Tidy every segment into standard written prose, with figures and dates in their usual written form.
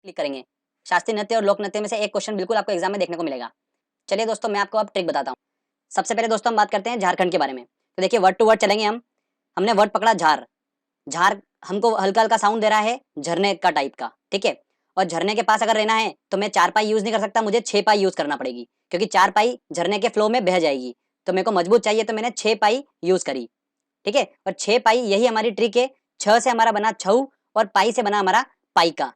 Click करेंगे। शास्त्रीय नृत्य और लोक नृत्य में से एक क्वेश्चन बिल्कुल आपको एग्जाम में देखने को मिलेगा। चलिए दोस्तों, मैं आपको अब ट्रिक बताता हूँ। सबसे पहले दोस्तों हम बात करते हैं झारखंड के बारे में। तो देखिए, वर्ड टू वर्ड चलेंगे हम। हमने वर्ड पकड़ा झार। झार हमको हल्का हल्का साउंड दे रहा है झरने का टाइप का, ठीक है। और झरने के पास अगर रहना है तो मैं 4 पाई यूज नहीं कर सकता, मुझे 6 पाई यूज करना पड़ेगी, क्योंकि 4 पाई झरने के फ्लो में बह जाएगी। तो मेरे को मजबूत चाहिए, तो मैंने 6 पाई यूज करी, ठीक है। और 6 पाई यही हमारी ट्रिक है। छ से हमारा बना छऊ और पाई से बना हमारा पाइका।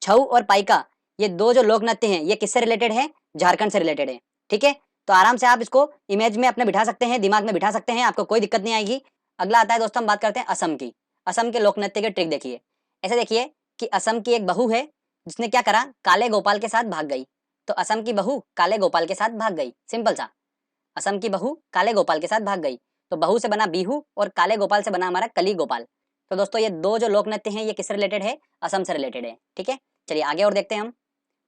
छऊ और पाइका, ये दो जो लोक नृत्य हैं, ये किससे रिलेटेड है? झारखंड से रिलेटेड है, ठीक है। तो आराम से आप इसको इमेज में अपने बिठा सकते हैं, दिमाग में बिठा सकते हैं, आपको कोई दिक्कत नहीं आएगी। अगला आता है दोस्तों, हम बात करते हैं असम की। असम के लोक नृत्य की ट्रिक देखिए। ऐसे देखिए कि असम की एक बहू है, जिसने क्या करा, काले गोपाल के साथ भाग गई। तो असम की बहू काले गोपाल के साथ भाग गई, सिंपल सा। असम की बहू काले गोपाल के साथ भाग गई। तो बहू से बना बीहू और काले गोपाल से बना हमारा कली गोपाल। तो दोस्तों ये दो जो लोक नृत्य हैं, ये किससे रिलेटेड है? असम से रिलेटेड है, ठीक है। चलिए आगे और देखते हैं हम।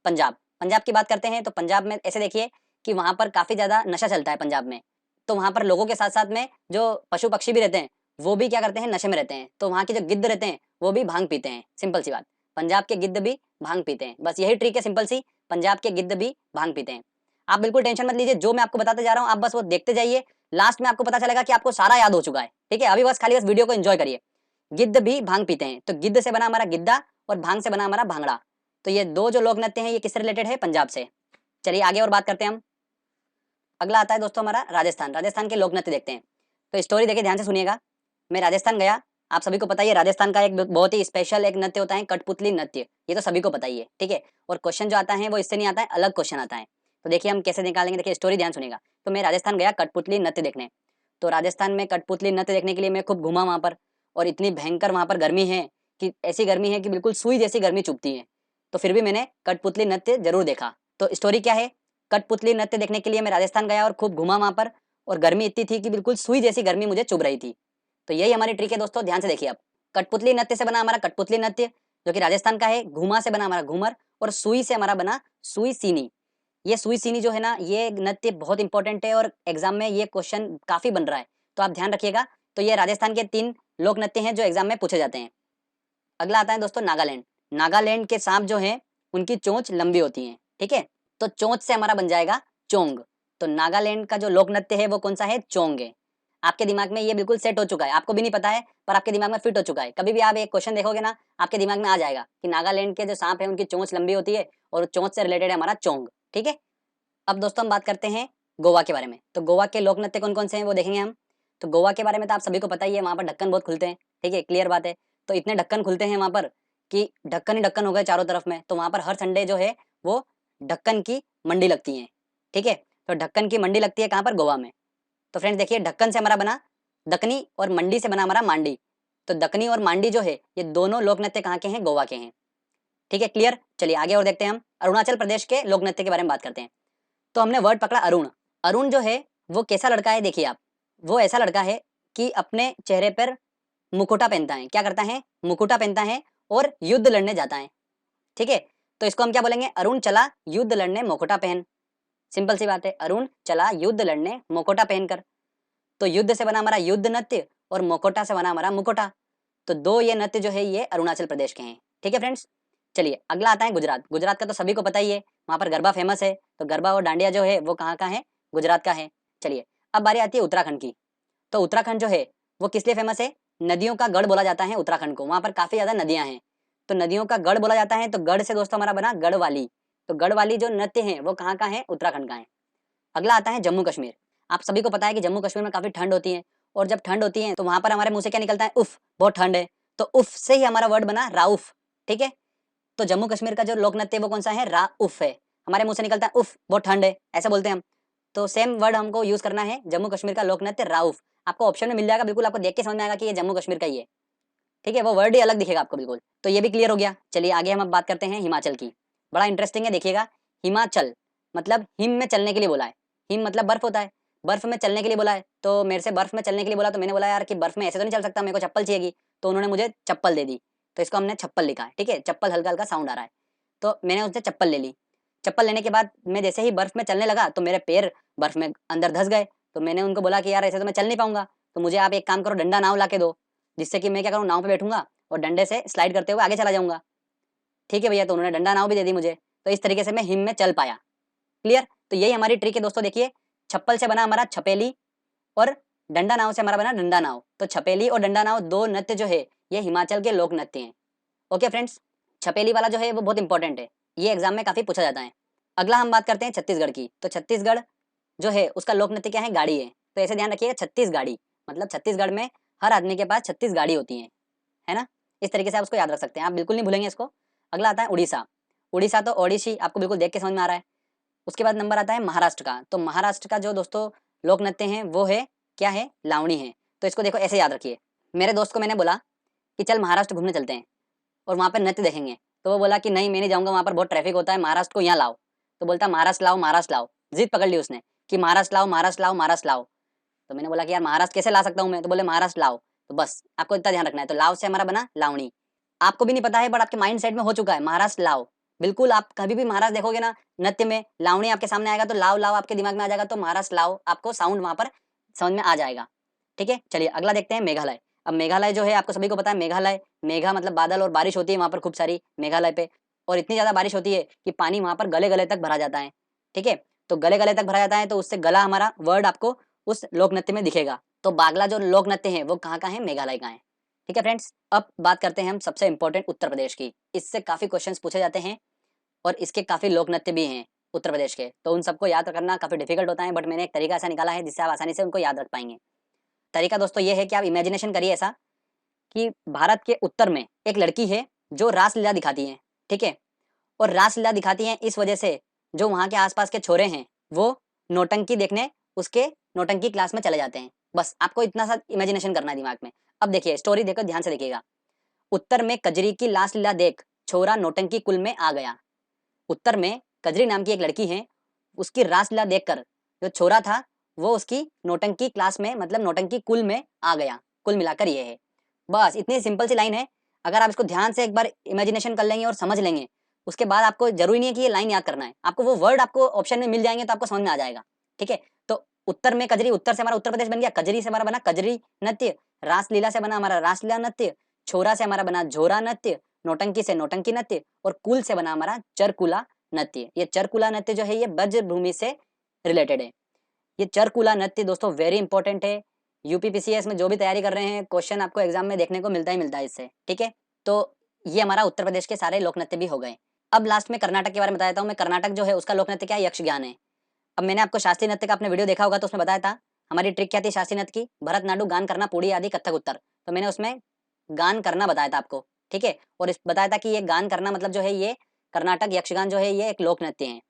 पंजाब। पंजाब की बात करते हैं तो पंजाब में ऐसे देखिए कि वहां पर काफी ज्यादा नशा चलता है पंजाब में। तो वहां पर लोगों के साथ साथ में जो पशु पक्षी भी रहते हैं, वो भी क्या करते हैं, नशे में रहते हैं। तो वहां के जो गिद्ध रहते हैं वो भी भांग पीते हैं, सिंपल सी बात। पंजाब के गिद्ध भी भांग पीते हैं, बस यही ट्रिक है सिंपल सी। पंजाब के गिद्ध भी भांग पीते हैं। आप बिल्कुल टेंशन मत लीजिए, जो मैं आपको बताते जा रहा हूँ आप बस वो देखते जाइए। लास्ट में आपको पता चलेगा कि आपको सारा याद हो चुका है, ठीक है। अभी बस खाली बस वीडियो को एंजॉय करिए। गिद्ध भी भांग पीते हैं, तो गिद्ध से बना हमारा गिद्दा और भांग से बना हमारा भांगड़ा। तो ये दो जो लोक नृत्य हैं, ये किससे रिलेटेड है? पंजाब से। चलिए आगे और बात करते हैं हम। अगला आता है दोस्तों हमारा राजस्थान। राजस्थान के लोक नृत्य देखते हैं। तो स्टोरी देखिए, ध्यान से सुनिएगा। मैं राजस्थान गया। आप सभी को पता ही है राजस्थान का एक बहुत ही स्पेशल एक नृत्य होता है कठपुतली नृत्य। ये तो सभी को पता ही है, ठीक है। और क्वेश्चन जो आता है वो इससे नहीं आता है, अलग क्वेश्चन आता है। तो देखिए हम कैसे निकालेंगे, देखिए स्टोरी ध्यान सुनिएगा। तो मैं राजस्थान गया कठपुतली नृत्य देखने। तो राजस्थान में कठपुतली नृत्य देखने के लिए मैं खूब घूमा वहां पर। और इतनी भयंकर वहां पर गर्मी है कि ऐसी गर्मी है कि बिल्कुल सुई जैसी गर्मी चुभती है। तो फिर भी मैंने कठपुतली नृत्य जरूर देखा। तो स्टोरी क्या है? कठपुतली नृत्य देखने के लिए मैं राजस्थान गया और खूब घूमा वहां पर। और गर्मी इतनी थी कि बिल्कुल सुई जैसी गर्मी मुझे चुभ रही थी। तो यही हमारी ट्रिक है दोस्तों, ध्यान से देखिए आप। कठपुतली नृत्य से बना हमारा कठपुतली नृत्य, जो कि राजस्थान का है। घूमा से बना हमारा घूमर। और सुई से हमारा बना सुई सीनी। ये सुई सीनी जो है ना, ये नृत्य बहुत इंपॉर्टेंट है और एग्जाम में ये क्वेश्चन काफी बन रहा है, तो आप ध्यान रखिएगा। तो ये राजस्थान के 3 लोक नृत्य हैं जो एग्जाम में पूछे जाते हैं। अगला आता है दोस्तों नागालैंड। नागालैंड के सांप जो हैं, उनकी चोंच लंबी होती है, ठीक है। तो चोंच से हमारा बन जाएगा चोंग। तो नागालैंड का जो लोक नृत्य है वो कौन सा है? चोंग है। आपके दिमाग में ये बिल्कुल सेट हो चुका है, आपको भी नहीं पता है पर आपके दिमाग में फिट हो चुका है। कभी भी आप एक क्वेश्चन देखोगे ना, आपके दिमाग में आ जाएगा कि नागालैंड के जो सांप है उनकी चोंच लंबी होती है और चोंच से रिलेटेड है हमारा चोंग, ठीक है। अब दोस्तों हम बात करते हैं गोवा के बारे में। तो गोवा के लोक नृत्य कौन कौन से हैं वो देखेंगे हम। तो गोवा के बारे में तो आप सभी को पता ही है, वहां पर ढक्कन बहुत खुलते हैं, ठीक है, क्लियर बात है। तो इतने ढक्कन खुलते हैं वहां पर कि ढक्कन ही ढक्कन हो गए चारों तरफ में। तो वहां पर हर संडे जो है वो ढक्कन की मंडी लगती है, ठीक है। तो ढक्कन की मंडी लगती है कहाँ पर? गोवा में। तो फ्रेंड्स देखिए, ढक्कन से हमारा बना दकनी और मंडी से बना हमारा मांडी। तो दकनी और मांडी जो है ये दोनों लोक नृत्य कहाँ के हैं? गोवा के हैं, ठीक है, क्लियर। चलिए आगे और देखते हैं हम। अरुणाचल प्रदेश के लोक नृत्य के बारे में बात करते हैं। तो हमने वर्ड पकड़ा अरुण। अरुण जो है वो कैसा लड़का है देखिए आप। वो ऐसा लड़का है कि अपने चेहरे पर मुकुटा पहनता है। क्या करता है? मुकुटा पहनता है और युद्ध लड़ने जाता है, ठीक है। तो इसको हम क्या बोलेंगे? अरुण चला युद्ध लड़ने मुकुटा पहन। सिंपल सी बात है, अरुण चला युद्ध लड़ने मुकुटा पहनकर। तो युद्ध से बना हमारा युद्ध नृत्य और मुकुटा से बना हमारा मुकुटा। तो दो ये नृत्य जो है ये अरुणाचल प्रदेश के हैं, ठीक है फ्रेंड्स। चलिए अगला आता है गुजरात। गुजरात का तो सभी को पता ही है, वहां पर गरबा फेमस है। तो गरबा और डांडिया जो है वो कहाँ का है? गुजरात का है। चलिए अब बारी आती है उत्तराखंड की। तो उत्तराखंड जो है वो किस लिए फेमस है? नदियों का गढ़ बोला जाता है उत्तराखंड को, वहां पर काफी ज्यादा नदियां हैं। तो नदियों का गढ़ बोला जाता है, तो गढ़ से दोस्तों हमारा बना गढ़वाली। तो गढ़वाली जो नृत्य है वो कहाँ का है? उत्तराखंड का है। अगला आता है जम्मू कश्मीर। आप सभी को पता है कि जम्मू कश्मीर में काफी ठंड होती है। और जब ठंड होती है तो वहां पर हमारे मुंह से क्या निकलता है? उफ, बहुत ठंड है। तो उफ से ही हमारा वर्ड बना राउफ, ठीक है। तो जम्मू कश्मीर का जो लोक नृत्य है वो कौन सा है? राउफ है। हमारे मुंह से निकलता है उफ, बहुत ठंड है, ऐसे बोलते हैं हम। तो सेम वर्ड हमको यूज करना है, जम्मू कश्मीर का लोक नृत्य राउफ। आपको ऑप्शन में मिल जाएगा, बिल्कुल आपको देख के समझ में आएगा कि ये जम्मू कश्मीर का ही है, ठीक है। वो वर्ड ही अलग दिखेगा आपको बिल्कुल। तो ये भी क्लियर हो गया। चलिए आगे हम अब बात करते हैं हिमाचल की। बड़ा इंटरेस्टिंग है, देखिएगा। हिमाचल मतलब हिम में चलने के लिए बोला है। हिम मतलब बर्फ होता है, बर्फ में चलने के लिए बोला है। तो मेरे से बर्फ में चलने के लिए बोला, तो मैंने बोला यार कि बर्फ में ऐसे तो नहीं चल सकता, मेरे को चप्पल चाहिएगी। तो उन्होंने मुझे चप्पल दे दी। तो इसको हमने छप्पल लिखा है, ठीक है। चप्पल हल्का हल्का साउंड आ रहा है। तो मैंने उससे चप्पल ले ली। चप्पल लेने के बाद मैं जैसे ही बर्फ में चलने लगा तो मेरे पैर बर्फ में अंदर धंस गए। तो मैंने उनको बोला कि यार ऐसे तो मैं चल नहीं पाऊंगा, तो मुझे आप एक काम करो, डंडा नाव ला के दो, जिससे कि मैं क्या करूँ, नाव पे बैठूंगा और डंडे से स्लाइड करते हुए आगे चला जाऊंगा। ठीक है भैया, तो उन्होंने डंडा नाव भी दे दी मुझे, तो इस तरीके से मैं हिम में चल पाया। क्लियर? तो यही हमारी ट्रिक है दोस्तों। देखिए, छप्पल से बना हमारा छपेली और डंडा नाव से हमारा बना डंडा नाव। तो छपेली और डंडा नाव दो नृत्य जो है ये हिमाचल के लोक नृत्य हैं। ओके फ्रेंड्स, छपेली वाला जो है वो बहुत इंपॉर्टेंट है, ये एग्जाम में काफी पूछा जाता है। अगला हम बात करते हैं छत्तीसगढ़ की। तो छत्तीसगढ़ जो है उसका लोक नृत्य क्या है? गाड़ी है। तो ऐसे ध्यान रखिएगा, छत्तीस गाड़ी, मतलब छत्तीसगढ़ में हर आदमी के पास 36 गाड़ी होती है ना? इस तरीके से आप उसको याद रख सकते हैं, आप बिल्कुल नहीं भूलेंगे इसको। अगला आता है उड़ीसा। उड़ीसा तो ओडिसी आपको बिल्कुल देख के समझ में आ रहा है। उसके बाद नंबर आता है महाराष्ट्र का। तो महाराष्ट्र का जो दोस्तों लोक नृत्य है वो है, क्या है? लावणी है। तो इसको देखो ऐसे याद रखिए। मेरे दोस्त को मैंने बोला कि चल महाराष्ट्र घूमने चलते हैं और वहाँ पर नृत्य देखेंगे। तो वो बोला कि नहीं मैं नहीं जाऊँगा, वहाँ पर बहुत ट्रैफिक होता है, महाराष्ट्र को यहाँ लाओ। तो बोलता महाराष्ट्र लाओ, महाराष्ट्र लाओ। जिद पकड़ ली उसने कि महाराष्ट्र लाओ, महाराष्ट्र लाओ, महाराष्ट्र लाओ। तो मैंने बोला कि यार महाराष्ट्र कैसे ला सकता हूँ मैं? तो बोले महाराष्ट्र लाओ। तो बस आपको इतना ध्यान रखना है। तो लाओ से हमारा बना लावणी। आपको भी नहीं पता है बट आपके माइंड सेट में हो चुका है महाराष्ट्र लाओ। बिल्कुल, आप कभी भी महाराष्ट्र देखोगे ना नृत्य में, लावणी आपके सामने आएगा तो लाओ लाओ आपके दिमाग में आ जाएगा, तो महाराष्ट्र लाओ आपको साउंड वहां पर समझ में आ जाएगा। ठीक है, चलिए अगला देखते हैं मेघालय। अब मेघालय जो है आपको सभी को पता है, मेघालय, मेघा मतलब बादल और बारिश होती है वहां पर खूब सारी मेघालय पे। और इतनी ज्यादा बारिश होती है कि पानी वहां पर गले गले तक भरा जाता है। ठीक है, तो गले गले तक भरा जाता है तो उससे गला हमारा वर्ड आपको उस लोक नृत्य में दिखेगा। तो बागला जो लोक नृत्य है वो कहाँ का है? मेघालय का है। ठीक है फ्रेंड्स, अब बात करते हैं हम सबसे इंपॉर्टेंट उत्तर प्रदेश की। इससे काफी क्वेश्चंस पूछे जाते हैं और इसके काफी लोक नृत्य भी हैं उत्तर प्रदेश के, तो उन सबको याद करना काफी डिफिकल्ट होता है, बट मैंने एक तरीका ऐसा निकाला है जिससे आप आसानी से उनको याद रख पाएंगे। तरीका दोस्तों ये है कि आप इमेजिनेशन करिए ऐसा कि भारत के उत्तर में एक लड़की है जो रासलीला दिखाती है। ठीक है, और रासलीला दिखाती हैं इस वजह से जो वहाँ के आसपास के छोरे हैं वो नौटंकी देखने उसके नौटंकी क्लास में चले जाते हैं। बस आपको इतना सा इमेजिनेशन करना है दिमाग में। अब देखिए स्टोरी देखो, ध्यान से देखिएगा। उत्तर में कजरी की रासलीला देख छोरा नौटंकी कुल में आ गया। उत्तर में कजरी नाम की एक लड़की है, उसकी रासलीला देखकर जो छोरा था वो उसकी नौटंकी क्लास में मतलब नौटंकी कुल में आ गया। कुल मिलाकर ये है। बस इतनी सिंपल सी लाइन है। अगर आप इसको ध्यान से एक बार इमेजिनेशन कर लेंगे और समझ लेंगे, उसके बाद आपको जरूरी नहीं है कि ये लाइन याद करना है, आपको वो वर्ड आपको ऑप्शन में मिल जाएंगे तो आपको समझ में आ जाएगा। ठीक है, तो उत्तर में कजरी, उत्तर से हमारा उत्तर प्रदेश बन गया, कजरी से हमारा बना कजरी नृत्य, रासलीला से बना हमारा रासलीला नृत्य, छोरा से हमारा बना झोरा नृत्य, नौटंकी से नौटंकी नृत्य और कुल से बना हमारा चरकुला नृत्य। ये चरकुला नृत्य जो है ये ब्रज भूमि से रिलेटेड है। ये चरकुला नृत्य दोस्तों वेरी इंपॉर्टेंट है। यूपीपीसीएस में जो भी तैयारी कर रहे हैं क्वेश्चन आपको एग्जाम में देखने को मिलता ही मिलता है इससे। ठीक है, तो ये हमारा उत्तर प्रदेश के सारे लोक नृत्य भी हो गए। अब लास्ट में कर्नाटक के बारे में बताता हूँ मैं। कर्नाटक जो है उसका लोक नृत्य क्या है? यक्ष ज्ञान है। अब मैंने आपको शास्त्रीय नृत्य का आपने वीडियो देखा होगा तो उसमें बताया था हमारी ट्रिक क्या थी शास्त्रीय नृत्य की? भरतनाट्यम, गान करना, पुड़ी आदि, कथक उत्तर। तो मैंने उसमें गान करना बताया था आपको। ठीक है, और इस बताया था कि ये गान करना मतलब जो है ये कर्नाटक यक्षगान जो है ये एक लोक नृत्य है।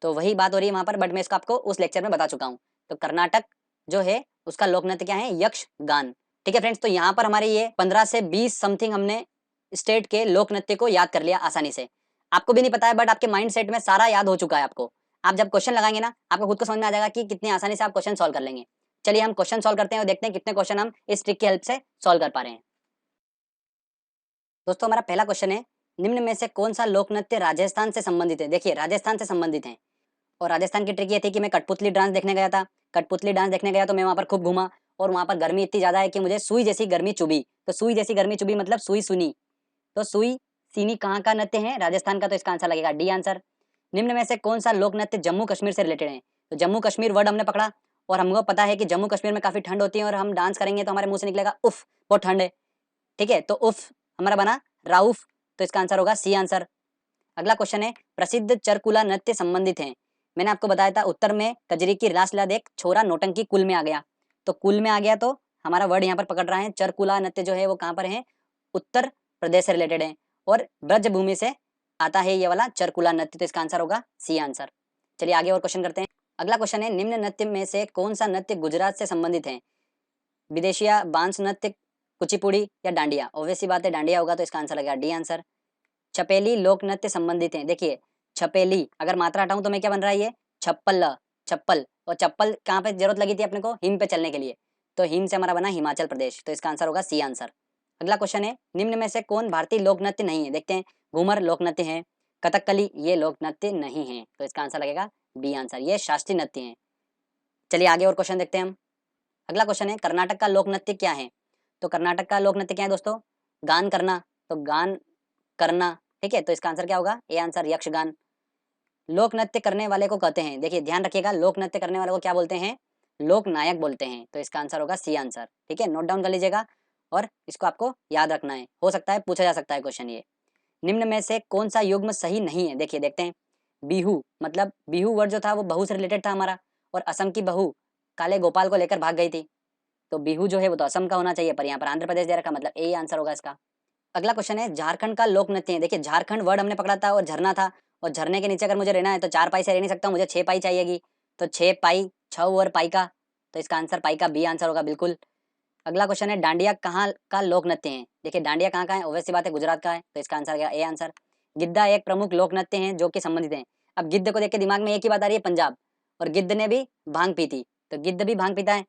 तो वही बात हो रही है वहां पर, बट मैं इसको आपको उस लेक्चर में बता चुका हूँ। तो कर्नाटक जो है उसका लोक नृत्य क्या है? यक्ष गान। ठीक है फ्रेंड्स, तो यहाँ पर हमारे ये 15 से 20 समथिंग हमने स्टेट के लोक नृत्य को याद कर लिया आसानी से। आपको भी नहीं पता है बट आपके माइंड सेट में सारा याद हो चुका है आपको। आप जब क्वेश्चन लगाएंगे ना आपको खुद को समझ में आ जाएगा कि कितनी आसानी से आप क्वेश्चन सॉल्व कर लेंगे। चलिए हम क्वेश्चन सॉल्व करते हैं और देखते हैं कितने क्वेश्चन हम इस ट्रिक की हेल्प से सॉल्व कर पा रहे हैं। दोस्तों हमारा पहला क्वेश्चन है, निम्न में से कौन सा लोक नृत्य राजस्थान से संबंधित है? देखिए राजस्थान से संबंधित है और राजस्थान की ट्रिक ये थी कि मैं कठपुतली डांस देखने गया था। कठपुतली डांस देखने गया तो मैं वहां पर खूब घूमा और वहां पर गर्मी इतनी ज्यादा है कि मुझे सुई जैसी गर्मी चुभी। तो सुई जैसी गर्मी चुभी मतलब सुई सुनी। तो सुई सीनी कहाँ का नृत्य है? राजस्थान का। तो इसका आंसर लगेगा डी आंसर। निम्न में से कौन सा लोक नृत्य जम्मू कश्मीर से रिलेटेड है? तो जम्मू कश्मीर वर्ड हमने पकड़ा और हमको पता है कि जम्मू कश्मीर में काफी ठंड होती है और हम डांस करेंगे तो हमारे मुंह से निकलेगा उफ, बहुत ठंड है। ठीक है, तो उफ हमारा बना राउफ। तो इसका आंसर होगा सी आंसर। अगला क्वेश्चन है, प्रसिद्ध चरकुला नृत्य संबंधित है। मैंने आपको बताया था उत्तर में कजरी की रासलीला देख छोरा नौटंकी कुल में आ गया। तो कुल में आ गया तो हमारा वर्ड यहाँ पर पकड़ रहा है। चरकुला नृत्य जो है वो कहाँ पर है? उत्तर प्रदेश से रिलेटेड है और ब्रज भूमि से आता है ये वाला चरकुला नृत्य। तो इसका आंसर होगा सी आंसर। चलिए आगे और क्वेश्चन करते हैं। अगला क्वेश्चन है, निम्न नृत्य में से कौन सा नृत्य गुजरात से संबंधित है? विदेशिया, बांस नृत्य, कुचिपुड़ी या डांडिया? ऑब्वियस सी बात है डांडिया होगा, तो इसका आंसर लगेगा डी आंसर। छपेली लोक नृत्य संबंधित है। देखिए छपेली अगर मात्रा हटाऊं तो मैं क्या बन रहा है? ये छप्पल, चप्पल। और चप्पल कहाँ पे जरूरत लगी थी अपने को? हिम पे चलने के लिए। तो हिम से हमारा बना हिमाचल प्रदेश। तो इसका आंसर होगा सी आंसर। अगला क्वेश्चन है, निम्न में से कौन भारतीय लोक नृत्य नहीं है? देखते हैं। घूमर लोक नृत्य है, कथकली ये लोक नृत्य नहीं है। तो इसका आंसर लगेगा बी आंसर, ये शास्त्रीय नृत्य है। चलिए आगे और क्वेश्चन देखते हैं हम। अगला क्वेश्चन है, कर्नाटक का लोक नृत्य क्या है? तो कर्नाटक का लोक नृत्य क्या है दोस्तों? गान करना। तो गान करना ठीक है, तो इसका आंसर क्या होगा? A answer Yakshagana. लोक नृत्य करने वाले को कहते हैं, देखिए ध्यान रखिएगा, लोक नृत्य करने वाले को क्या बोलते हैं? लोक नायक बोलते हैं। तो इसका आंसर होगा सी आंसर। ठीक है, नोट डाउन कर लीजिएगा और इसको आपको याद रखना है, हो सकता है पूछा जा सकता है क्वेश्चन ये। निम्न में से कौन सा युग्म सही नहीं है? देखिए देखते हैं। बिहू, मतलब बिहू वर्ड जो था वो बहू से रिलेटेड था हमारा, और असम की बहू काले गोपाल को लेकर भाग गई थी, तो बिहू जो है वो तो असम का होना चाहिए, पर यहाँ पर आंध्र प्रदेश दे रखा, मतलब ए आंसर होगा इसका। अगला क्वेश्चन है, झारखंड का लोक नृत्य है। देखिए झारखंड वर्ड हमने पकड़ा था और झरना था, और झरने के नीचे अगर मुझे रहना है तो 4 पाई से रह नहीं सकता, मुझे 6 पाई चाहिएगी, तो 6 पाई, 6 और पाई का, तो इसका आंसर पाई का बी आंसर होगा बिल्कुल। अगला क्वेश्चन है, डांडिया कहाँ का लोक नृत्य है? देखिए डांडिया कहाँ का है? ऑब्वियस सी बात है गुजरात का है, तो इसका आंसर क्या? A answer. गिद्धा एक प्रमुख लोक नृत्य है जो कि संबंधित है। अब गिद्ध को देख के दिमाग में एक ही बात आ रही है, पंजाब, और गिद्ध ने भी भांग पी थी, तो गिद्ध भी भांग पीता है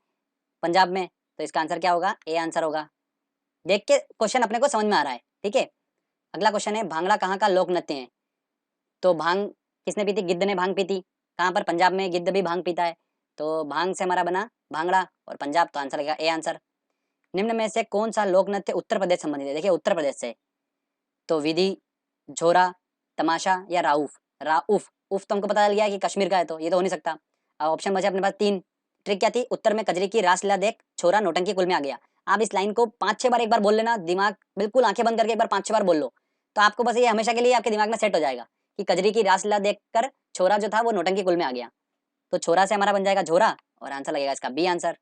पंजाब में, तो इसका आंसर क्या होगा? ए आंसर होगा। देख के क्वेश्चन अपने को समझ में आ रहा है, ठीक है। अगला क्वेश्चन है, भांगड़ा कहाँ का लोक नृत्य है? तो भांग किसने पी थी? गिद्ध ने भांग पी थी। कहाँ पर? पंजाब में, गिद्ध भी भांग पीता है, तो भांग से हमारा बना भांगड़ा, और पंजाब, तो आंसर लगेगा ए आंसर। निम्न में से कौन सा लोक नृत्य उत्तर प्रदेश संबंधित है? देखिए उत्तर प्रदेश से, तो विधि, झोरा, तमाशा या राउफ? राउफ, उफ तो हमको पता चल गया कि कश्मीर का है, तो ये तो हो नहीं सकता। अब ऑप्शन बचे अपने पास 3। ट्रिक क्या थी? उत्तर में कजरी की रासलीला देख छोरा नौटंकी कुल में आ गया। आप इस लाइन को 5-6 बार एक बार बोल लेना, दिमाग बिल्कुल आंखें बंद करके एक बार 5-6 बार बोल लो, तो आपको बस ये हमेशा के लिए आपके दिमाग में सेट हो जाएगा कि कजरी की रासलीला देखकर छोरा जो था वो नौटंकी कुल में आ गया, तो छोरा से हमारा बन जाएगा झोरा, और आंसर लगेगा इसका बी आंसर।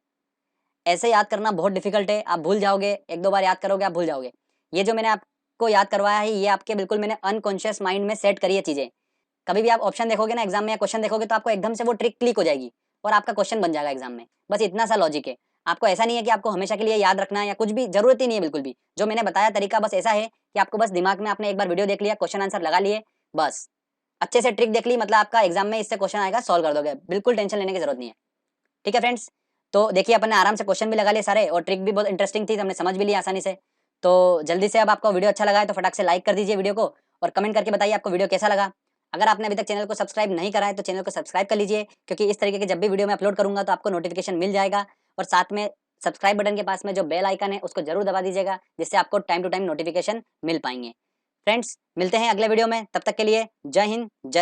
ऐसे याद करना बहुत डिफिकल्ट है, आप भूल जाओगे, 1-2 बार याद करोगे आप भूल जाओगे। ये जो मैंने आपको याद करवाया है ये आपके बिल्कुल मैंने अनकॉन्शियस माइंड में सेट करी है चीजें। कभी भी आप ऑप्शन देखोगे ना एग्जाम में या क्वेश्चन देखोगे तो आपको एकदम से वो ट्रिक क्लिक हो जाएगी और आपका क्वेश्चन बन जाएगा एग्जाम में। बस इतना सा लॉजिक है, आपको ऐसा नहीं है कि आपको हमेशा के लिए याद रखना है या कुछ भी, जरूरत ही नहीं है बिल्कुल भी। जो मैंने बताया तरीका बस ऐसा है कि आपको बस दिमाग में आपने एक बार वीडियो देख लिया, क्वेश्चन आंसर लगा लिए, बस अच्छे से ट्रिक देख ली, मतलब आपका एग्जाम में इससे क्वेश्चन आएगा, सॉल्व कर दोगे, बिल्कुल टेंशन लेने की जरूरत नहीं है। ठीक है फ्रेंड्स, तो देखिए अपन ने आराम से क्वेश्चन भी लगा लिए सारे, और ट्रिक भी बहुत इंटरेस्टिंग थी, हमने समझ भी लिया आसानी से। तो जल्दी से अब आपको वीडियो अच्छा लगा है तो फटाक से लाइक कर दीजिए वीडियो को, और कमेंट करके बताइए आपको वीडियो कैसा लगा। अगर आपने अभी तक चैनल को सब्सक्राइब नहीं करा है तो चैनल को सब्सक्राइब कर लीजिए, क्योंकि इस तरीके के जब भी वीडियो मैं अपलोड करूंगा तो आपको नोटिफिकेशन मिल जाएगा। और साथ में सब्सक्राइब बटन के पास में जो बेल आइकन है उसको जरूर दबा दीजिएगा, जिससे आपको टाइम टू टाइम नोटिफिकेशन मिल पाएंगे। फ्रेंड्स मिलते हैं अगले वीडियो में, तब तक के लिए जय हिंद जय